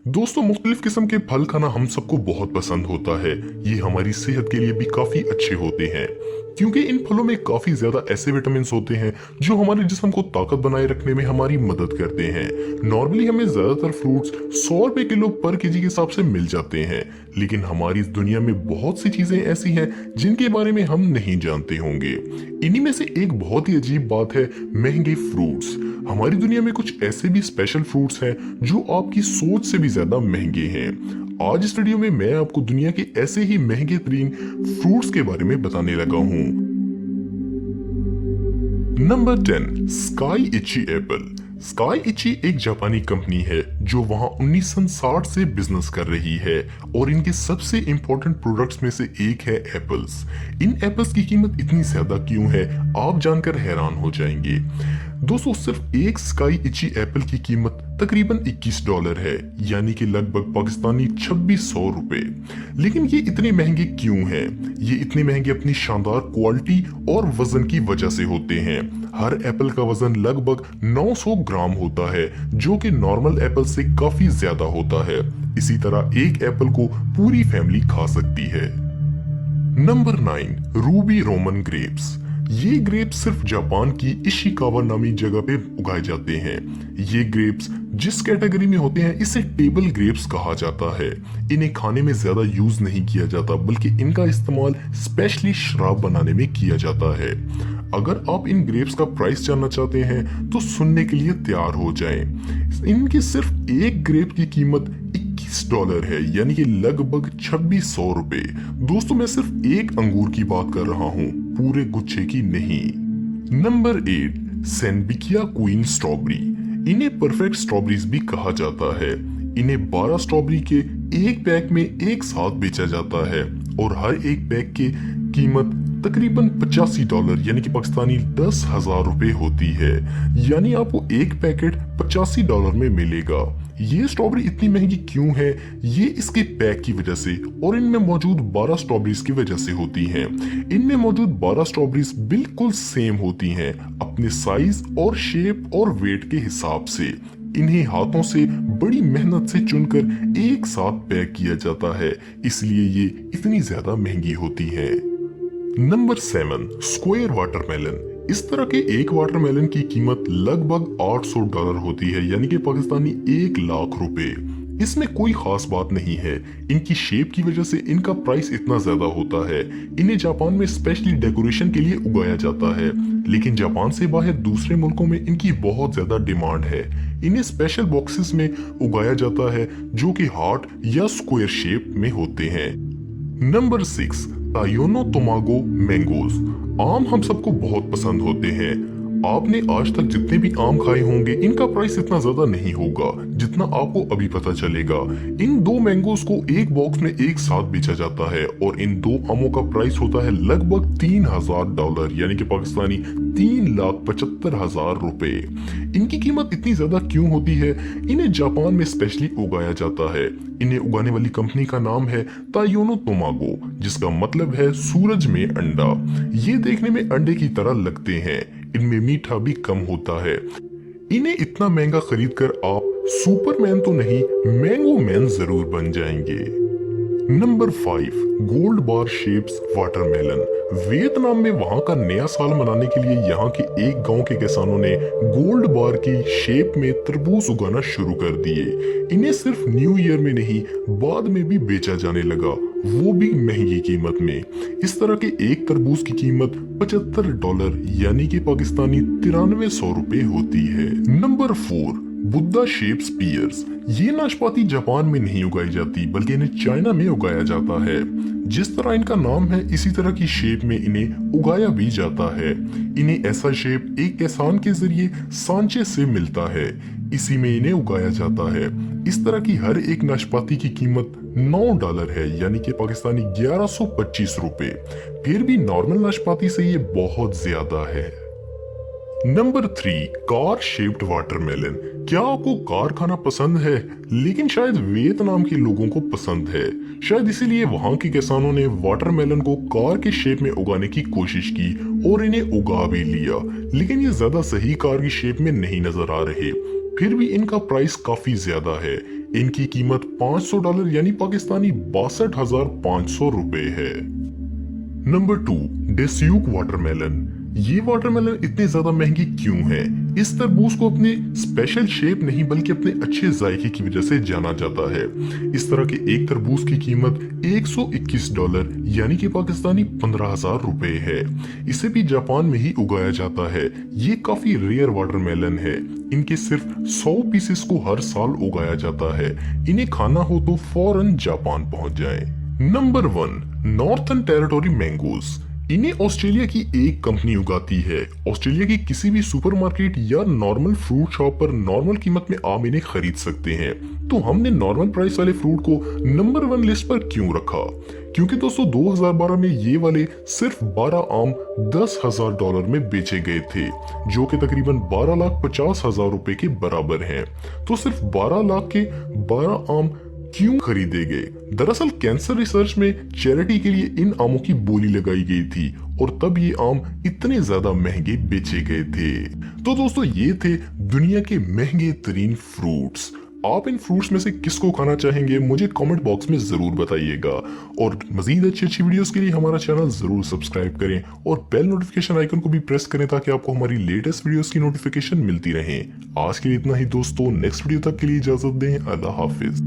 दोस्तों, मुख्तलिफ किस्म के फल खाना हम सबको बहुत पसंद होता है। ये हमारी सेहत के लिए भी काफी अच्छे होते हैं क्योंकि इन फलों में काफी ज्यादा ऐसे विटामिन होते हैं जो हमारे जिस्म को ताकत बनाए रखने में हमारी मदद करते हैं। नॉर्मली हमें ज्यादातर फ्रूट्स 100 रुपए किलो पर केजी के हिसाब से मिल जाते हैं, लेकिन हमारी इस दुनिया में बहुत सी चीजें ऐसी हैं जिनके बारे में हम नहीं जानते होंगे। इन्हीं में से एक बहुत ही अजीब बात है महंगे फ्रूट्स। हमारी दुनिया में कुछ ऐसे भी स्पेशल फ्रूट्स हैं जो आपकी सोच से भी ज्यादा महंगे हैं। आज इस वीडियो में मैं आपको दुनिया के ऐसे ही महंगे तरीन फ्रूट्स के बारे में बताने लगा हूँ। Number 10, Sekai Ichi apple. Sekai Ichi एक जापानी कंपनी है जो वहां 1960 से बिजनेस कर रही है और इनके सबसे इंपॉर्टेंट प्रोडक्ट्स में से एक है एप्पल्स। इन एप्पल्स की कीमत इतनी ज्यादा क्यों है, आप जानकर हैरान हो जाएंगे। दोस्तों, सिर्फ एक स्काई इची एप्पल की कीमत तकरीबन $21 है, यानी कि लगभग पाकिस्तानी 2600 रुपए। लेकिन ये इतने महंगे क्यों हैं? ये इतने महंगे अपनी शानदार क्वालिटी और वजन की वजह से होते हैं। हर एप्पल का वजन लगभग 900 ग्राम होता है, जो कि नॉर्मल एप्पल से काफी ज्यादा होता है। इसी तरह एक एप्पल को पूरी फैमिली खा सकती है। Number 9, Ruby Roman grapes. ये ग्रेप्स सिर्फ जापान की इशिकावा नामी जगह पे उगाए जाते हैं। ये ग्रेप्स जिस कैटेगरी में होते हैं इसे टेबल ग्रेप्स कहा जाता है। इन्हें खाने में ज्यादा यूज नहीं किया जाता, बल्कि इनका इस्तेमाल स्पेशली शराब बनाने में किया जाता है। अगर आप इन ग्रेप्स का प्राइस जानना चाहते हैं तो सुनने के लिए तैयार हो जाएं। इनकी सिर्फ एक ग्रेप की कीमत $21 है, यानी कि लगभग 2600 रुपए। दोस्तों, मैं सिर्फ एक अंगूर की बात कर रहा हूँ, पूरे गुच्छे की नहीं। Number 8, Senbikiya queen strawberry. इन्हें परफेक्ट स्ट्रॉबेरीज भी कहा जाता है। इन्हें 12 स्ट्रॉबेरी के एक पैक में एक साथ बेचा जाता है और हर एक पैक की कीमत तकरीबन $85 यानी कि पाकिस्तानी 10,000 रुपए होती है। यानी आपको एक पैकेट $85 में मिलेगा। ये स्ट्रॉबेरी इतनी महंगी क्यों है? ये इसके पैक की वजह से और इनमें मौजूद 12 स्ट्रॉबेरीज की वजह से होती हैं। इनमें मौजूद 12 स्ट्रॉबेरीज बिल्कुल सेम होती हैं अपने साइज और शेप और वेट के हिसाब से। इन्हें हाथों से बड़ी मेहनत से चुनकर एक साथ पैक किया जाता है, इसलिए ये इतनी ज्यादा महंगी होती है। Number 7, square watermelon. इस तरह के एक वाटरमेलन की कीमत लगभग $800 होती है, यानी कि पाकिस्तानी 1,00,000 रुपए। इसमें कोई खास बात नहीं है, इनकी शेप की वजह से इनका प्राइस इतना ज्यादा होता है। इन्हें जापान में स्पेशली डेकोरेशन के लिए उगाया जाता है, लेकिन जापान से बाहर दूसरे मुल्कों में इनकी बहुत ज्यादा डिमांड है। इन्हें स्पेशल बॉक्सेस में उगाया जाता है जो कि हार्ट या स्क्वायर शेप में होते हैं। Number 6, Taiyo no Tamago mangoes. आम हम सबको बहुत पसंद होते हैं। आपने आज तक जितने भी आम खाए होंगे इनका प्राइस इतना ज्यादा नहीं होगा जितना आपको अभी पता चलेगा। इन दो मैंगोज को एक बॉक्स में एक साथ बेचा जाता है और इन दो आमों का प्राइस होता है लगभग $3,000, यानी कि पाकिस्तानी 3,75,000 रुपए। इनकी कीमत इतनी ज्यादा क्यों होती है? इन्हें जापान में स्पेशली उगाया जाता है। इन्हें उगाने वाली कंपनी का नाम है तायोनो तोमागो, जिसका मतलब है सूरज में अंडा। ये देखने में अंडे की तरह लगते हैं, इनमें मीठा भी कम होता है। इन्हें इतना महंगा खरीदकर आप सुपरमैन तो नहीं, मैंगो मैन जरूर बन जाएंगे। नंबर 5, गोल्ड बार शेप्स वाटरमेलन। वियतनाम में वहां का नया साल मनाने के लिए यहाँ के एक गांव के किसानों ने गोल्ड बार की शेप में तरबूज उगाना शुरू कर दिए। इन्हें सिर्फ न्यू ईयर में नहीं, बाद में भी बेचा जाने लगा, वो भी महंगी कीमत में। इस तरह के एक तरबूज की कीमत $75 यानी कि पाकिस्तानी 9300 रुपए होती है। Number 4, Buddha shapes pears. ये नाशपाती जापान में नहीं उगाई जाती, बल्कि इन्हें चाइना में उगाया जाता है। जिस तरह इनका नाम है इसी तरह की शेप में इन्हें उगाया भी जाता है। इन्हें ऐसा शेप एक किसान के जरिए सांचे से मिलता है, इसी में इन्हें उगाया जाता है। इस तरह की हर एक नाशपाती की कीमत $9 है, यानी कि पाकिस्तानी 1125 रुपए। फिर भी नॉर्मल नाशपाती से ये बहुत ज्यादा है। Number 3, car shaped watermelon. क्या आपको कार खाना पसंद है? लेकिन शायद वियतनाम के लोगों को पसंद है। शायद इसीलिए वहां के किसानों ने वाटरमेलन को कार के शेप में उगाने की कोशिश की और इन्हें उगा भी लिया, लेकिन ये ज्यादा सही कार की शेप में नहीं नजर आ रहे। फिर भी इनका प्राइस काफी ज्यादा है। इनकी कीमत $500 यानी पाकिस्तानी 62,500 रुपए है। Number 2, Densuke watermelon. ये वाटरमेलन इतने ज्यादा महंगे क्यों हैं? इस तरबूज को अपने स्पेशल शेप नहीं बल्कि अपने अच्छे जायके की वजह से जाना जाता है। इस तरह के एक तरबूज की कीमत $121 यानी कि पाकिस्तानी 15,000 रुपए है। इसे भी जापान में ही उगाया जाता है। ये काफी रेयर वाटरमेलन है। इनके सिर्फ 100 पीसेस को हर साल उगाया जाता है। इन्हें खाना हो तो फौरन जापान पहुंच जाए। Number 1, northern territory mangoes. इन्हें ऑस्ट्रेलिया की एक कंपनी उगाती है। ऑस्ट्रेलिया की किसी भी सुपरमार्केट या नॉर्मल फ्रूट शॉप पर नॉर्मल कीमत में आप इन्हें खरीद सकते हैं। तो हमने नॉर्मल प्राइस वाले फ्रूट को नंबर 1 लिस्ट पर क्यों रखा? क्योंकि दोस्तों 2012 में ये वाले सिर्फ 12 आम $10,000 में बेचे गए थे, जो कि तकरीबन 12,50,000 रुपए के बराबर हैं। तो सिर्फ 12 लाख के 12 आम क्यों खरीदे गए? दरअसल कैंसर रिसर्च में चैरिटी के लिए इन आमों की बोली लगाई गई थी और तब ये आम इतने ज्यादा महंगे बेचे गए थे। तो दोस्तों ये थे दुनिया के महंगे तरीन फ्रूट्स। आप इन फ्रूट्स में से किसको खाना चाहेंगे मुझे कमेंट बॉक्स में जरूर बताइएगा। और मजीद अच्छी वीडियोस के लिए हमारा चैनल जरूर सब्सक्राइब करें और बेल नोटिफिकेशन आइकन को भी प्रेस करें ताकि आपको हमारी लेटेस्ट वीडियोस की नोटिफिकेशन मिलती रहे। आज के लिए इतना ही दोस्तों, नेक्स्ट वीडियो तक के लिए इजाजत दें। अल्लाह हाफिज।